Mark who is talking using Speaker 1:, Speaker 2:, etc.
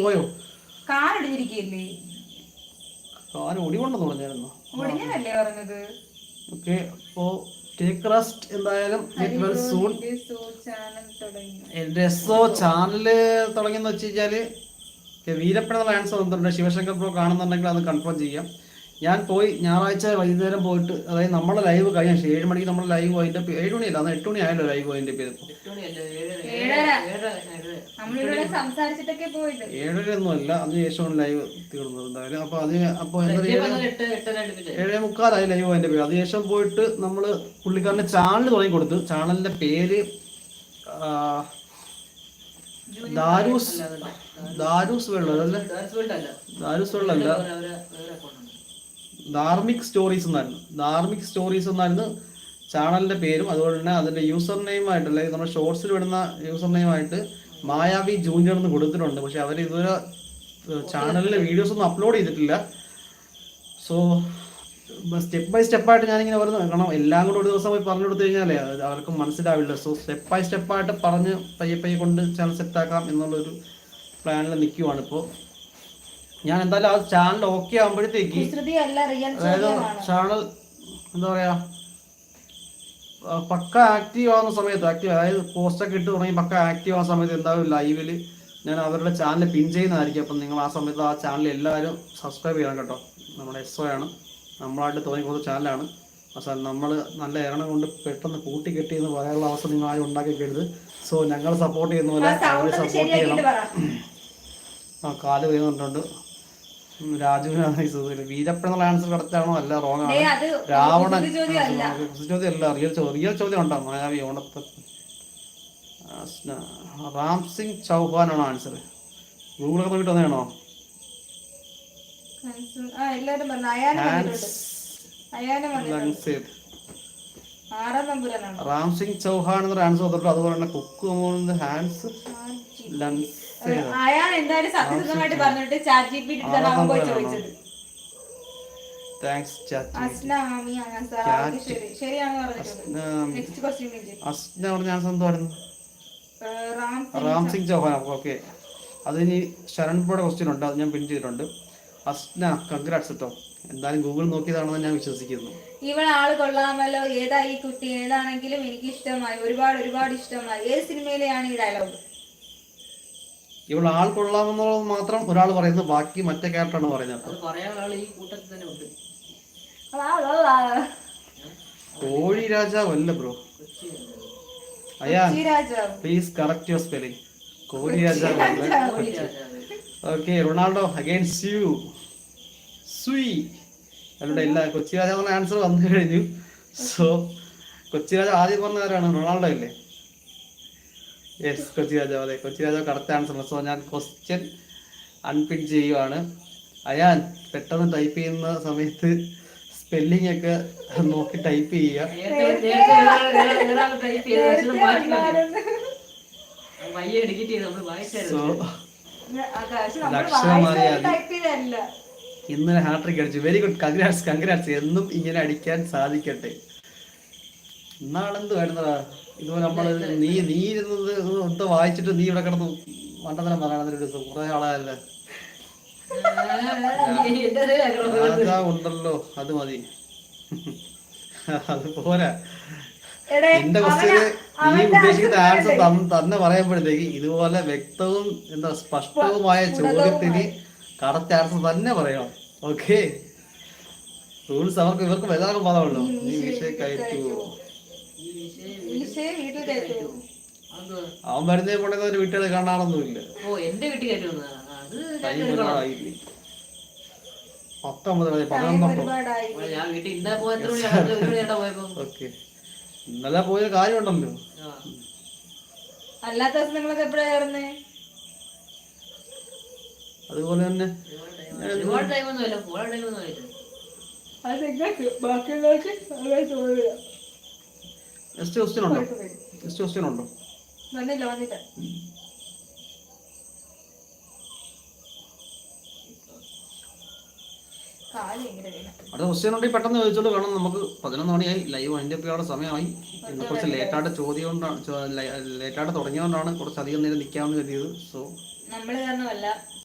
Speaker 1: പോയോ?
Speaker 2: കാലൊടിഞ്ഞിരിക്കല്ലേ?
Speaker 1: കാല് ഒടികൊണ്ടെന്ന് പറഞ്ഞായിരുന്നു.
Speaker 2: ഒടിഞ്ഞതല്ലേ പറഞ്ഞത്?
Speaker 1: ഓക്കെ, അപ്പോ ടേക്ക് റെസ്റ്റ്. എന്തായാലും ഗെറ്റ് വെൽ സൂൺ. എന്റെ എസ്ഒ ചാനല് തുടങ്ങിയെന്ന് വെച്ച് കഴിഞ്ഞാല് വീരപ്പൻ എന്നുള്ള ആൻസർ വന്നിട്ടുണ്ട്. ശിവശങ്കർ ബ്രോ കാണുന്നുണ്ടെങ്കിൽ അത് കൺഫേം ചെയ്യാം. ഞാൻ പോയി ഞായറാഴ്ച വൈകുന്നേരം പോയിട്ട്, അതായത് നമ്മളെ ലൈവ് കഴിഞ്ഞ 7 മണിക്ക് നമ്മൾ ലൈവ് പോയിട്ട് 7 മണിയല്ല, അന്ന് 8 മണി ആയല്ലോ ലൈവ് പോയിന്റ്. 7:30 അല്ല, അതിനുശേഷമാണ് ലൈവ് തീർന്നത് എന്തായാലും. അപ്പൊ എന്താ 7:45 ലൈവ് പോയിന്റ്. അതിനുശേഷം പോയിട്ട് നമ്മള് പുള്ളിക്കാരന്റെ ചാനൽ തുടങ്ങി കൊടുത്തു. ചാനലിന്റെ പേര് ദാരൂസ് വേൾഡ് അതല്ലേ? ദാരൂസ് വേൾഡ് അല്ല, ധാർമിക് സ്റ്റോറീസ് എന്നായിരുന്നു. ധാർമിക് സ്റ്റോറീസ് എന്നായിരുന്നു ചാനലിന്റെ പേരും. അതുപോലെ തന്നെ അതിന്റെ യൂസർ നെയിം ആയിട്ട്, അല്ലെങ്കിൽ നമ്മുടെ ഷോർട്സിൽ വിടുന്ന യൂസർ നെയിം ആയിട്ട് മായാവി ജൂനിയർ എന്ന് കൊടുത്തിട്ടുണ്ട്. പക്ഷെ അവർ ഇതുവരെ ചാനലിലെ വീഡിയോസ് ഒന്നും അപ്ലോഡ് ചെയ്തിട്ടില്ല. സോ സ്റ്റെപ്പ് ബൈ സ്റ്റെപ്പായിട്ട് ഞാനിങ്ങനെ വരുന്നത്. കാരണം എല്ലാം കൂടെ ഒരു ദിവസം പോയി പറഞ്ഞു കൊടുത്തു കഴിഞ്ഞാലേ അവർക്ക് മനസ്സിലാവില്ല. സോ സ്റ്റെപ്പ് ബൈ സ്റ്റെപ്പായിട്ട് പറഞ്ഞ് പയ്യെ കൊണ്ട് ചാനൽ സെറ്റാക്കാം എന്നുള്ളൊരു പ്ലാനിൽ നിൽക്കുവാണ് ഇപ്പോൾ. ഞാൻ എന്തായാലും ആ ചാനൽ ഓക്കെ ആകുമ്പോഴത്തേക്ക്, അതായത് ചാനൽ എന്താ പറയാ പക്ക ആക്റ്റീവ് ആവുന്ന സമയത്ത്, അതായത് പോസ്റ്റൊക്കെ ഇട്ട് തുടങ്ങി പക്ക ആക്റ്റീവ് ആവുന്ന സമയത്ത് എന്തായാലും ലൈവിൽ ഞാൻ അവരുടെ ചാനൽ പിൻ ചെയ്യുന്നതായിരിക്കും. അപ്പം നിങ്ങൾ ആ സമയത്ത് ആ ചാനൽ എല്ലാവരും സബ്സ്ക്രൈബ് ചെയ്യണം കേട്ടോ. നമ്മുടെ എസ്ഒ ആണ്, നമ്മളായിട്ട് തുടങ്ങിയ ചാനലാണ്. പക്ഷേ നമ്മൾ നല്ല എണ്ണം കൊണ്ട് പെട്ടെന്ന് കൂട്ടിക്കെട്ടി എന്ന് പറയാനുള്ള അവസ്ഥ നിങ്ങൾ ആരും ഉണ്ടാക്കിക്കരുത്. സോ ഞങ്ങൾ സപ്പോർട്ട് ചെയ്യുന്ന പോലെ അവർ സപ്പോർട്ട് ചെയ്യണം. ആ കാല് വരുന്നുണ്ട്. രാജുവിനാണ് വീരപ്പൻ എന്നുള്ള ആൻസർ കറക്റ്റാണോ? അല്ല, റോങ് ആണ്. രാവണൻ ചോദ്യം അല്ല, റിയൽ ചോദ്യം ഉണ്ടോ? മായാവി ഓണത്ത് റാം സിംഗ് ചൗഹാനാണോ ആൻസർ? ഗൂഗിളൊക്കെ നോക്കിട്ട് വന്നതാണോ? റാം സിംഗ് ചൗഹാൻ എന്നൊരു ആൻസർ വന്നിട്ട്. അതുപോലെ തന്നെ കുക്ക് ഹാൻസ് താങ്ക്സ് അസ്ന പറഞ്ഞ ആൻസർ എന്തായിരുന്നു? റാം സിംഗ് ചൗഹാൻ. ഓക്കെ, അതിന് ശരൺപുഴ ക്വസ്റ്റ്യൻ ഉണ്ട്, അത് ഞാൻ പിൻ ചെയ്തിട്ടുണ്ട്. അസ്ന കൺഗ്രാറ്റ്സ് കേട്ടോ. എന്തായാലും ഗൂഗിൾ നോക്കിയതാണെന്ന് ഞാൻ വിശ്വസിക്കുന്നു.
Speaker 2: ഇവൾ ആള് കൊള്ളാമല്ലോ. ഏതാ ഈ കുട്ടി? ഏതാണെങ്കിലും എനിക്ക് ഇഷ്ടമായി, ഒരുപാട് ഇഷ്ടമായി. ഏത് സിനിമയിലെയാണ് ഈ ഡയലോഗ്?
Speaker 1: ഇവൾ ആൾ കൊള്ളാമെന്നുള്ളത് മാത്രം ഒരാൾ പറയുന്നത്, ബാക്കി മറ്റേ ക്യാരക്ടറാണ് പറയുന്നത്. കോഴി രാജാവ് അല്ല bro. Ayaan please correct your spelling. കോഴി രാജാവ്. Okay, Ronaldo against you. സ്വീ അവരുടെ എല്ലാ കൊച്ചി രാജാവ് ആൻസർ വന്നു കഴിഞ്ഞു. സോ കൊച്ചി രാജാവ് ആദ്യം പറഞ്ഞവരാണ്, റൊണാൾഡോ അല്ലേ? യെസ്, കൊച്ചി രാജാവ്. അതെ, കൊച്ചി രാജാവ് കറക്റ്റ് ആൻസർ. സോ ഞാൻ ക്വസ്റ്റ്യൻ അൺപിൻ ചെയ്യുവാണ്. അയാൻ പെട്ടെന്ന് ടൈപ്പ് ചെയ്യുന്ന സമയത്ത് സ്പെല്ലിംഗ് ഒക്കെ നോക്കി ടൈപ്പ് ചെയ്യുക. ഇന്നലെ ഹാട്രിക് അടിച്ചു. Very good, congrats. എന്നും ഇങ്ങനെ അടിക്കാൻ സാധിക്കട്ടെ. ഇന്നാളെന്ത് വരുന്നതാ ഇതുപോലെ നമ്മള് നീ ഇരുന്നത് ഒന്ന് വായിച്ചിട്ട് നീ ഇവിടെ കിടന്നു മണ്ടത്തരം പറയണതിന് ഒരു ദിവസം കുറെ ആളായല്ലേ. രാജാ ഉണ്ടല്ലോ, അത് മതി. അത് പോരാ. എന്റെ ക്വസ്റ്റ്യന് നീ ഉദ്ദേശിക്കുന്ന ആൻസർ തന്നെ പറയുമ്പോഴത്തേക്ക് ഇതുപോലെ വ്യക്തവും എന്താ സ്പഷ്ടവുമായ ചോദ്യത്തിന് കറക്റ്റ് ആൻസർ തന്നെ പറയണം. ഓക്കെ, റൂൾസ് ഇവർക്ക് വലുതാകും പാടുള്ളൂ. നീ വിഷയം കയറ്റുവോ? അവൻ വരുന്നേ കൊണ്ടുവന്ന ഒരു വീട്ടുകാരെ കാണാറൊന്നുമില്ല. 19 ഓക്കെ, ഇന്നലെ പോയ കാര്യമുണ്ടല്ലോ.
Speaker 2: അല്ലാത്ത ദിവസം നിങ്ങളൊക്കെ എപ്പോഴാ ചേർന്നേ?
Speaker 1: അതുപോലെ തന്നെ നെക്സ്റ്റ് ക്വസ്റ്റ്യൻ ഉണ്ടോ?
Speaker 2: വന്നില്ല.
Speaker 1: അടുത്ത ക്വസ്റ്റ്യൻ ഉണ്ടെങ്കിൽ പെട്ടെന്ന് ചോദിച്ചോളൂ. കാരണം നമുക്ക് 11 മണിയായി, ലൈവ് അതിൻ്റെ ഒക്കെ സമയമായി. ഇന്ന് കുറച്ച് ലേറ്റായിട്ട് ലേറ്റായിട്ട് തുടങ്ങിയതുകൊണ്ടാണ് കുറച്ചധികം നേരം നിൽക്കാമെന്ന് കരുതിയത്. സോ
Speaker 2: നമ്മൾ കാരണമല്ല,